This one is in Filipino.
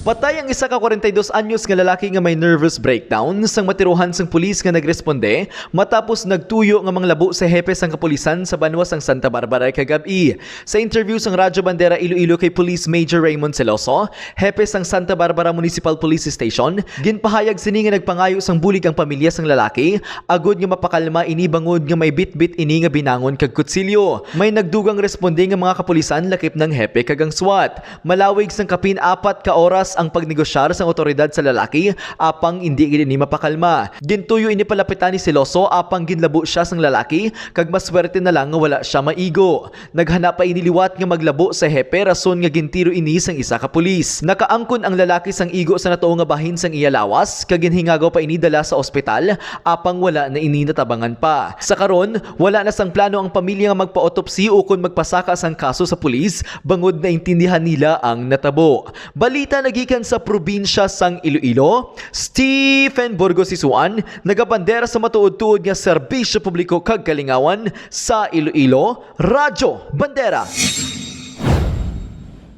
Patay ang isa ka 42 anyos nga lalaki nga may nervous breakdown sang matiruhan sang pulis nga nagresponde matapos nagtuyo nga manglabo sa hepe sang kapulisan sa banwa sang Santa Barbara kagabi. Sa interview sang Radyo Bandera Iloilo kay Police Major Raymond Celoso, hepe sang Santa Barbara Municipal Police Station, ginpahayag sini nga nagpangayo sang bulig ang pamilya sang lalaki agud nga mapakalma ini bangod nga may bitbit ini nga binangon kag kutsilyo. May nagdugang responde nga mga kapulisan lakip ng hepe kag ang SWAT. Malawig sang kapin 4 ka oras ang pagnegosyar sa otoridad sa lalaki apang hindi gid ni mapakalma. Gintuyo ini palapitan ni Celoso apang ginlabo siya sang lalaki kag maswerte na lang nga wala siya maigo. Naghanap pa ini liwat nga maglabo sa hepe rason nga gintiro ini sang isa ka pulis. Nakaangkon ang lalaki sang igo sa natuo nga bahin sang iya lawas kag ginhingagaw pa ini dala sa ospital apang wala na ini natabangan pa. Sa karon wala na sang plano ang pamilya nga magpa-autopsy o kun magpasaka sang kaso sa pulis bangod na intindihan nila ang natabo. Balita nagikan sa probinsya sang Iloilo, Stephen Burgos Isuan, nagabandera sa matuod-tuod nga serbisyo publiko kag kalingawan sa Iloilo, Radyo Bandera.